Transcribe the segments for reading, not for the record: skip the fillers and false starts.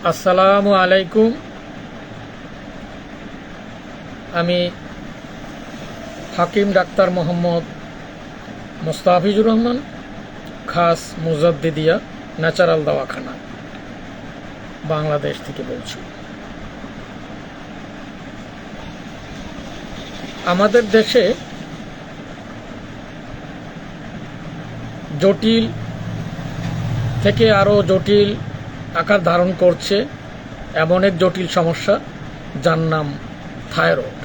আসসালামু আলাইকুম। আমি হাকিম ডাক্তার মোহাম্মদ মোস্তাফিজুর রহমান, খাস মুজাদ্দিদিয়া ন্যাচারাল দওয়াখানা, বাংলাদেশ থেকে বলছি। আমাদের দেশে জটিল থেকে আরও জটিল আকার ধারণ করছে এমন এক জটিল সমস্যা, যার নাম থাইরয়েড।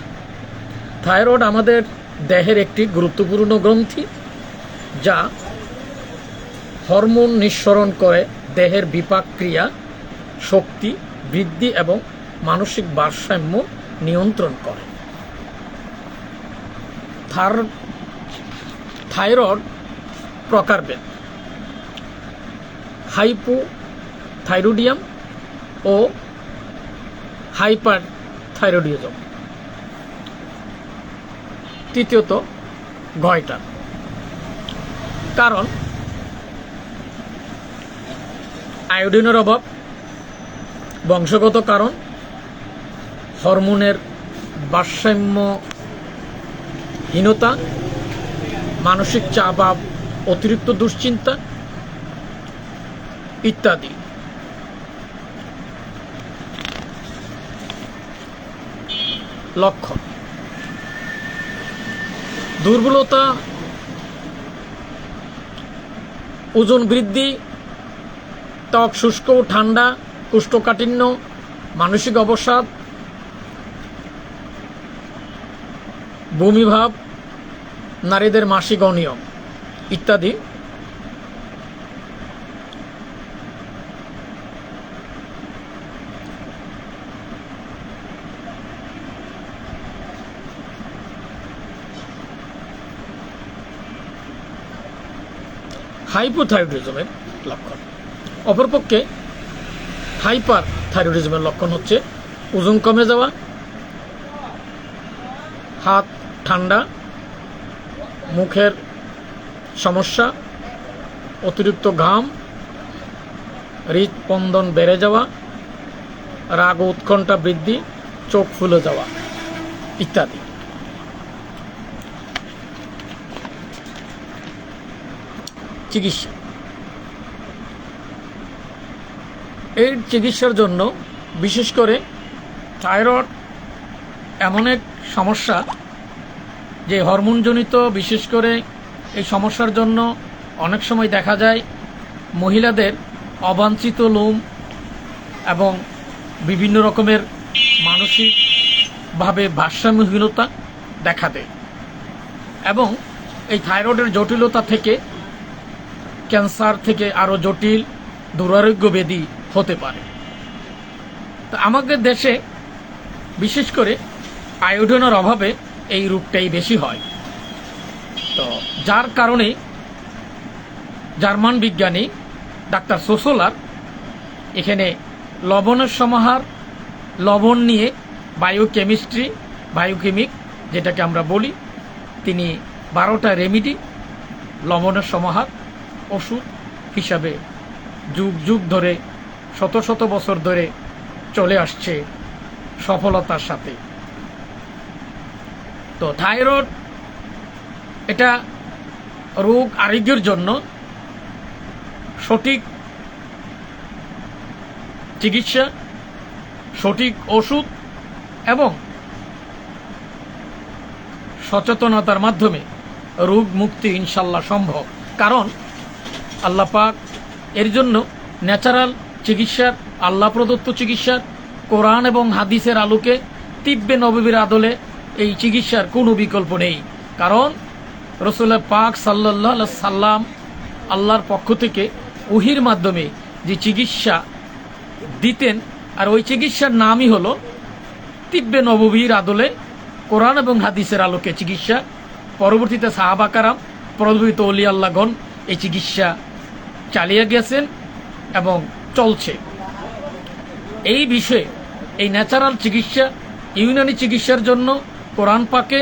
থাইরয়েড আমাদের দেহের একটি গুরুত্বপূর্ণ গ্রন্থি, যা হরমোন নিঃসরণ করে দেহের বিপাক ক্রিয়া, শক্তি বৃদ্ধি এবং মানসিক ভারসাম্য নিয়ন্ত্রণ করে। থাইরয়েড প্রকারভেদ: হাইপোথাইরয়েডিজম ও হাইপারথাইরয়েডিজম। তৃতীয়ত, গয়টা। কারণ: আয়োডিনের অভাব, বংশগত কারণ, হরমোনের ভারসাম্যহীনতা, মানসিক চাপ, অতিরিক্ত দুশ্চিন্তা ইত্যাদি। লক্ষণ: দুর্বলতা, ওজন বৃদ্ধি, ত্বক শুষ্ক ঠান্ডা, কোষ্ঠকাঠিন্য, মানসিক অবসাদ, বমিভাব, নারীদের মাসিক অনিয়ম ইত্যাদি। হাইপোথাইরয়েডিজমের লক্ষণ: অপরপক্ষে হাইপার থাইরয়েডিজমের লক্ষণ হচ্ছে ওজন কমে যাওয়া, হাত ঠান্ডা, মুখের সমস্যা, অতিরিক্ত ঘাম, হৃদস্পন্দন বেড়ে যাওয়া, রাগ ও উৎকণ্ঠা বৃদ্ধি, চোখ ফুলে যাওয়া ইত্যাদি। চিকিৎসা: এই চিকিৎসার জন্য বিশেষ করে থাইরয়েড এমন এক সমস্যা যে হরমোনজনিত, বিশেষ করে এই সমস্যার জন্য অনেক সময় দেখা যায় মহিলাদের অবাঞ্ছিত লোম এবং বিভিন্ন রকমের মানসিকভাবে ভারসাম্যহীনতা দেখা দেয়, এবং এই থাইরয়েডের জটিলতা থেকে ক্যান্সার থেকে আরও জটিল দুরারোগ্য ব্যাধি হতে পারে। তো আমাদের দেশে বিশেষ করে আয়োডিনের অভাবে এই রোগটাই বেশি হয়। তো যার কারণে জার্মান বিজ্ঞানী ডাক্তার সোসোলার এখানে লবণের সমাহার, লবণ নিয়ে বায়োকেমিক যেটাকে আমরা বলি, তিনি 12টা রেমিডি, লবণের সমাহার ওষুধ হিসাবে যুগ যুগ ধরে, শত শত বছর ধরে চলে আসছে সফলতার সাথে। তো থাইরয়েড এটা রোগ আরোগ্যের জন্য সঠিক চিকিৎসা, সঠিক ওষুধ এবং সচেতনতার মাধ্যমে রোগ মুক্তি ইনশাল্লাহ সম্ভব। কারণ আল্লাহ পাক এর জন্য ন্যাচারাল চিকিৎসার, আল্লাহ প্রদত্ত চিকিৎসার, কোরআন এবং হাদিসের আলোকে, তিব্বে নববীর আদলে এই চিকিৎসার কোনো বিকল্প নেই। কারণ রাসূল পাক সাল্লাল্লাহু আলাইহি সাল্লাম আল্লাহর পক্ষ থেকে ওহীর মাধ্যমে যে চিকিৎসা দিতেন, আর ওই চিকিৎসার নামই হলো তিব্বে নববীর আদলে কোরআন এবং হাদিসের আলোকে চিকিৎসা। পরবর্তীতে সাহাবা কারাম, প্রভাবিত ওলি আল্লাহগণ এই চিকিৎসা চালিয়ে গেছেন এবং চলছে। এই বিষয়ে এই ন্যাচারাল চিকিৎসা, ইউনানি চিকিৎসার জন্য কোরআন পাকে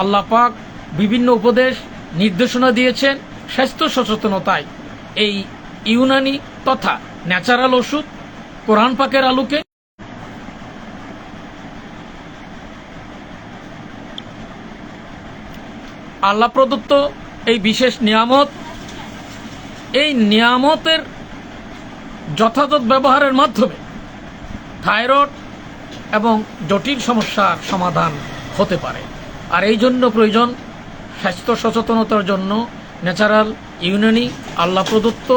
আল্লাহ পাক বিভিন্ন উপদেশ, নির্দেশনা দিয়েছেন। স্বাস্থ্য সচেতনতায় এই ইউনানি তথা ন্যাচারাল ওষুধ কোরআন পাকের আলোকে আল্লাহ প্রদত্ত এই বিশেষ নিয়ামত, এই নিয়ামতের যথাযথ ব্যবহারের মাধ্যমে থাইরয়েড এবং জটিল সমস্যার সমাধান হতে পারে। আর এই জন্য প্রয়োজন স্বাস্থ্য সচেতনতার জন্য ন্যাচারাল ইউনানি আল্লাহ প্রদত্ত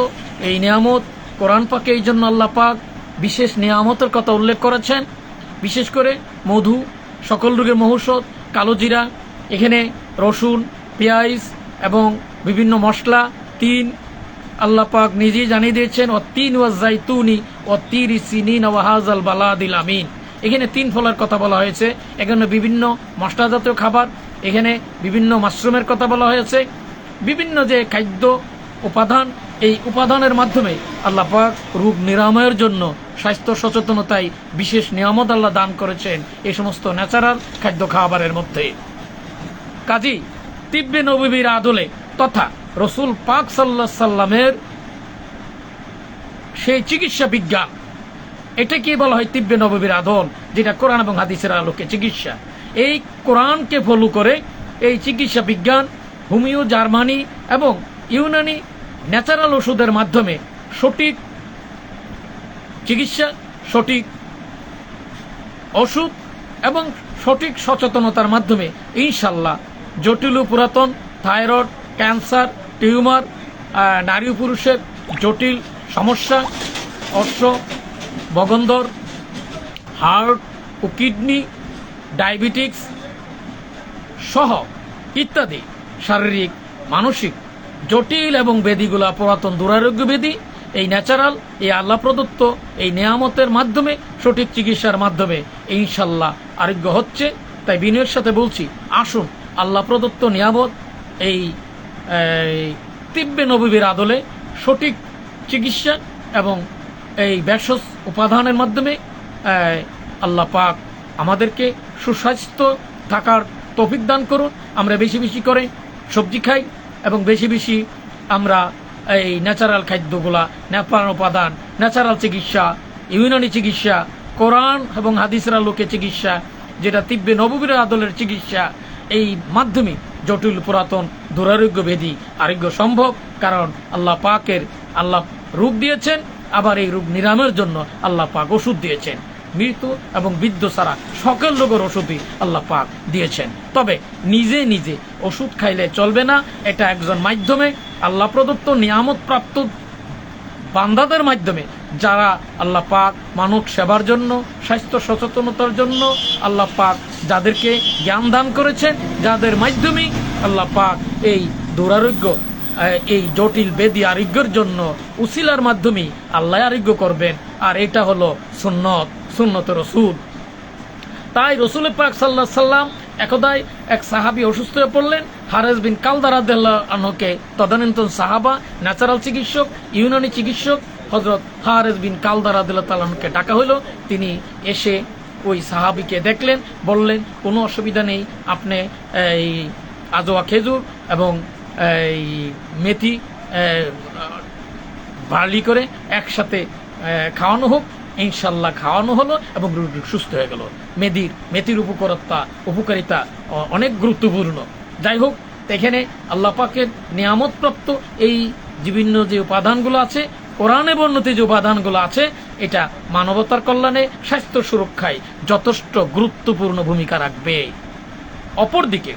এই নিয়ামত। কোরআন পাকে এই জন্য আল্লাহ পাক বিশেষ নিয়ামতের কথা উল্লেখ করেছেন, বিশেষ করে মধু, সকল রোগের মহৌষধ, কালোজিরা, এখানে রসুন, পেঁয়াজ এবং বিভিন্ন মশলা, তিন আল্লাহ পাক নিজেই জানিয়ে দিয়েছেন তিন ওয়াজাইতুনি তিরি সিনিন ওয়াহাজাল বালাদিল আমিন। এখানে তিন ফলের কথা বলা হয়েছে, এখানে বিভিন্ন মশলা জাতীয় খাবার, এখানে বিভিন্ন মাশরুমের কথা বলা হয়েছে, বিভিন্ন যে খাদ্য উপাদান, এই উপাদানের মাধ্যমে আল্লাহ পাক রোগ নিরাময়ের জন্য স্বাস্থ্য সচেতনতায় বিশেষ নিয়ামত আল্লাহ দান করেছেন এই সমস্ত ন্যাচারাল খাদ্য খাবারের মধ্যে। কাজী তিব্বে নবীর আদলে তথা রসুল পাক সাল্লাল্লাহু আলাইহি সাল্লামের সেই চিকিৎসা বিজ্ঞান, এটাকে বলা হয় তিব্বে নবীর আদল, যেটা কোরআন এবং হাদিসের আলোকে চিকিৎসা। এই কোরআনকে ফলো করে এই চিকিৎসা বিজ্ঞান হোমিও, জার্মানি এবং ইউনানি ন্যাচারাল ওষুধের মাধ্যমে সঠিক চিকিৎসা, সঠিক ওষুধ এবং সঠিক সচেতনতার মাধ্যমে ইনশাল্লাহ জটিল ও পুরাতন থাইরয়েড, ক্যান্সার, টিউমার, নারী ও পুরুষের জটিল সমস্যা, অশ্ব, বগন্দর, হার্ট ও কিডনি, ডায়াবেটিক্স সহ ইত্যাদি শারীরিক, মানসিক জটিল এবং ব্যাধিগুলা, পুরাতন দুরারোগ্য ব্যাধি, এই ন্যাচারাল, এই আল্লাহ প্রদত্ত এই নিয়ামতের মাধ্যমে, সঠিক চিকিৎসার মাধ্যমে ইনশাল্লাহ আরোগ্য হচ্ছে। তাই বিনয়ের সাথে বলছি, আসুন আল্লাহ প্রদত্ত নিয়ামত এই তিব্বে নবীর আদলে সঠিক চিকিৎসা এবং এই ভেষজ উপাদানের মাধ্যমে আল্লাহ পাক আমাদেরকে সুস্বাস্থ্য থাকার তৌফিক দান করুন। আমরা বেশি বেশি করে সবজি খাই এবং বেশি বেশি আমরা এই ন্যাচারাল খাদ্যগুলা, ন্যাচারাল উপাদান, ন্যাচারাল চিকিৎসা, ইউনানি চিকিৎসা, কোরআন এবং হাদিসের আলোকে চিকিৎসা, যেটা তিব্বে নবীর আদলের চিকিৎসা, এই মাধ্যমে জটিল পুরাতন দুরারোগ্য ব্যাধি আরোগ্য সম্ভব। কারণ আল্লাহ পাকের আল্লাহ রোগ দিয়েছেন, আবার এই রোগ নিরাময়ের জন্য আল্লাহ পাক ওষুধ দিয়েছেন। মৃত্যু এবং বৃদ্ধ ছাড়া সকল রোগের ওষুধই আল্লাহ পাক দিয়েছেন। তবে নিজে নিজে ওষুধ খাইলে চলবে না, এটা একজন মাধ্যমে আল্লাহ প্রদত্ত নিয়ামত প্রাপ্ত বান্দাদের মাধ্যমে, যারা আল্লাহ পাক মানব সেবার জন্য, স্বাস্থ্য সচেতনতার জন্য আল্লাহ পাক যাদেরকে জ্ঞান দান করেছেন, যাদের মাধ্যমে আল্লাহ পাক এই দুরারোগ্য, এই জটিল ব্যাধি আরোগ্যের জন্য উসিলার মাধ্যমে আল্লাহ আরোগ্য করবেন। আর এটা হলো সুন্নত রসুল। তাই রসুল পাক সাল্লাল্লাহু আলাইহি সাল্লাম একদাই এক সাহাবী অসুস্থ হয়ে পড়লেন। হারেস বিন কালদা রাদিয়াল্লাহু আনহুকে, তদানীন্তন সাহাবা, ন্যাচারাল চিকিৎসক, ইউনানি চিকিৎসক হযরত হারেস বিন কালদা রাদিয়াল্লাহু তাআলা আনহুকে ডাকা হলো। তিনি এসে ওই সাহাবীকে দেখলেন, বললেন কোনো অসুবিধা নেই, আপনি এই আজোয়া খেজুর এবং এই মেথি বার্লি করে একসাথে খাওয়ানো হোক। ইনশাল্লাহ খাওয়ানো হলো এবং রোগী সুস্থ হয়ে গেল। মেথির উপকারিতা অনেক গুরুত্বপূর্ণ। যাই হোক, এখানে আল্লাহ পাকের নিয়ামতপ্রাপ্ত এই বিভিন্ন যে উপাদানগুলো আছে, কোরআনে বর্ণিত যে উপাদানগুলো আছে, এটা মানবতার কল্যাণে, স্বাস্থ্য সুরক্ষায় যথেষ্ট গুরুত্বপূর্ণ ভূমিকা রাখবে। অপরদিকে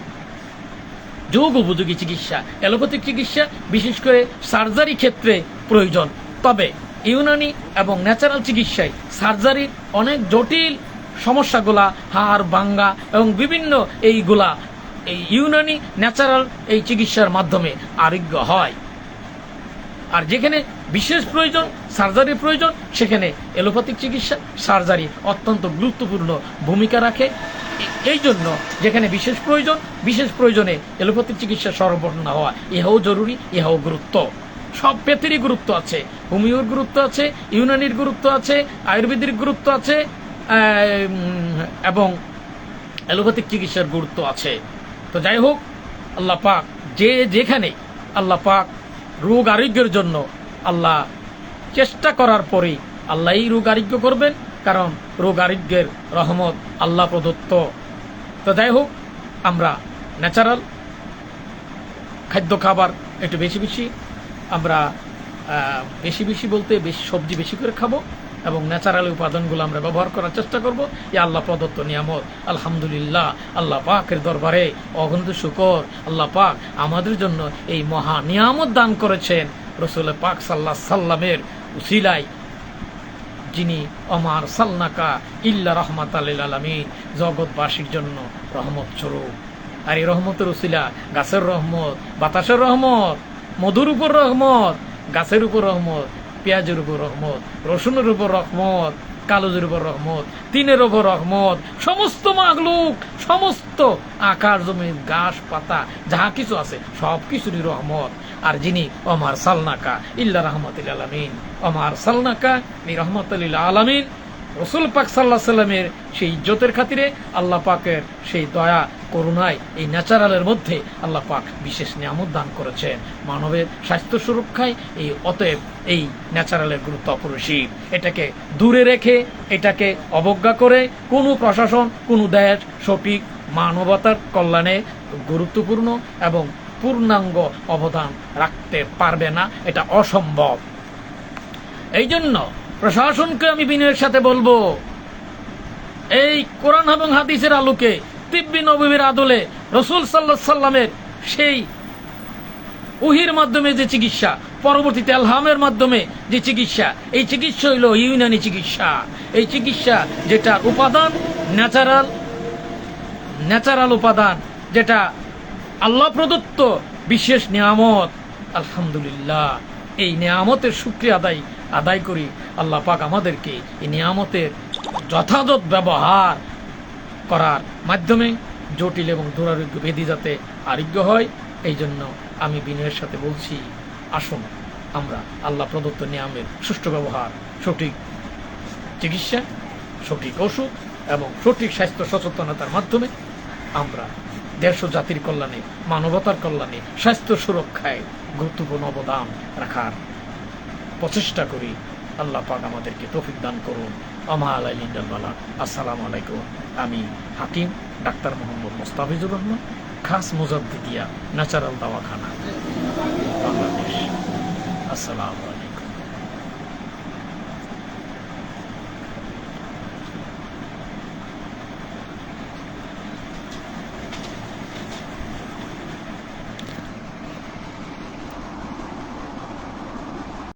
যোগ উপযোগী চিকিৎসা, অ্যালোপ্যাথিক চিকিৎসা বিশেষ করে সার্জারি ক্ষেত্রে প্রয়োজন। তবে ইউনানি এবং ন্যাচারাল চিকিৎসায় সার্জারির অনেক জটিল সমস্যাগুলা, হাড় ভাঙ্গা এবং বিভিন্ন এইগুলা এই ইউনানি ন্যাচারাল এই চিকিৎসার মাধ্যমে আরোগ্য হয়। আর যেখানে বিশেষ প্রয়োজন, সার্জারির প্রয়োজন, সেখানে অ্যালোপ্যাথিক চিকিৎসা, সার্জারি অত্যন্ত গুরুত্বপূর্ণ ভূমিকা রাখে। এই জন্য যেখানে বিশেষ প্রয়োজনে অ্যালোপ্যাথিক চিকিৎসা সর্বপ্রথম হওয়া, ইহাও জরুরি, ইহাও গুরুত্ব। সব পেথেরই গুরুত্ব আছে, হোমিওর গুরুত্ব আছে, ইউনানির গুরুত্ব আছে, আয়ুর্বেদিক গুরুত্ব আছে এবং অ্যালোপ্যাথিক চিকিৎসার গুরুত্ব আছে। তো যাই হোক, আল্লাহ পাক যেখানে আল্লাহ পাক রোগ আরোগ্যের জন্য আল্লাহ চেষ্টা করার পরে আল্লাহই রোগ আরোগ্য করবেন, কারণ রোগ আরোগ্যের রহমত আল্লাহ প্রদত্ত। তো যাই হোক, আমরা ন্যাচারাল খাদ্য খাবার একটু বেশি বেশি আমরা বেশি বেশি বলতে বেশি সবজি বেশি করে খাবো এবং ন্যাচারাল উপাদানগুলো আমরা ব্যবহার করার চেষ্টা করব। এই আল্লাহ প্রদত্ত নিয়ামত, আলহামদুলিল্লাহ, আল্লাহ পাকের দরবারে অগণিত শুকর। আল্লাহ পাক আমাদের জন্য এই মহা নিয়ামত দান করেছেন রসুল পাক সাল্লাহ সাল্লামের উসিলায়, যিনি অমার সাল্লাকা ইল্লা রহমাত আলামিন, জগৎবাসীর জন্য রহমত স্বরূপ। আর এই রহমতের উসিলা গাছের রহমত, বাতাসের রহমত, মধুর উপর রহমত, গাছের উপর রহমত, পেঁয়াজের উপর রহমত, রসুনের উপর রহমত, কালোজের উপর রহমত, তিনের উপর রহমত, সমস্ত মাগলুক, সমস্ত আকাশ জমি ঘাস পাতা যাহা কিছু আছে সব কিছুরই রহমত। আর যিনি অমার সালনাকা ইল্লা রহমতুল আলামিন, অমার সালনাকা এই রহমতুল আলামিন, রসুল পাক সাল্লাহ সাল্লামের সেই ইজ্জতের খাতিরে আল্লাহ পাকের সেই দয়া করুণায় এই ন্যাচারালের মধ্যে আল্লাহ পাক বিশেষ নিয়ামত দান করেছেন মানবের স্বাস্থ্য সুরক্ষায়। এই অতএব এই ন্যাচারালের গুরুত্ব অপরিসীম। এটাকে দূরে রেখে, এটাকে অবজ্ঞা করে কোনো প্রশাসন, কোনো দেশ সঠিক মানবতার কল্যাণে গুরুত্বপূর্ণ এবং পূর্ণাঙ্গ অবদান রাখতে পারবে না, এটা অসম্ভব। এই জন্য প্রশাসনকে আমি বিনয়ের সাথে বলবো, এই কোরআন এবং হাদিসের আলোকে, তিব্বি নবীর আদলে, রসুল সাল্লাল্লাহু আলাইহি সাল্লামের সেই ওহীর মাধ্যমে যে চিকিৎসা, পরবর্তীতে আলহামের মাধ্যমে যে চিকিৎসা, এই চিকিৎসা হইল ইউনানি চিকিৎসা। এই চিকিৎসা যেটা উপাদান ন্যাচারাল উপাদান, যেটা আল্লাহ প্রদত্ত বিশেষ নিয়ামত। আলহামদুলিল্লাহ, এই নিয়ামতের শুকরিয়া আদায় করি। আল্লাহ পাক আমাদেরকে এই নিয়ামতের যথাযথ ব্যবহার করার মাধ্যমে জটিল এবং দুরারোগ্য ব্যাধি যাতে আরোগ্য হয়, এই জন্য আমি বিনয়ের সাথে বলছি, আসুন আমরা আল্লাহ প্রদত্ত নিয়ামের সুষ্ঠু ব্যবহার, সঠিক চিকিৎসা, সঠিক ওষুধ এবং সঠিক স্বাস্থ্য সচেতনতার মাধ্যমে আমরা দেশ ও জাতির কল্যাণে, মানবতার কল্যাণে, স্বাস্থ্য সুরক্ষায় গুরুত্বপূর্ণ অবদান রাখার প্রচেষ্টা করি। আল্লাহ পাক আমাদেরকে তৌফিক দান করুন। আমা আলাইহিল বালা। আসসালামু আলাইকুম। আমি হাকিম ডাক্তার মোহাম্মদ মোস্তাফিজুর রহমান, খাস মুজাদ্দিদিয়া ন্যাচারাল দাওয়াখানা, বাংলাদেশ। আসসালাম।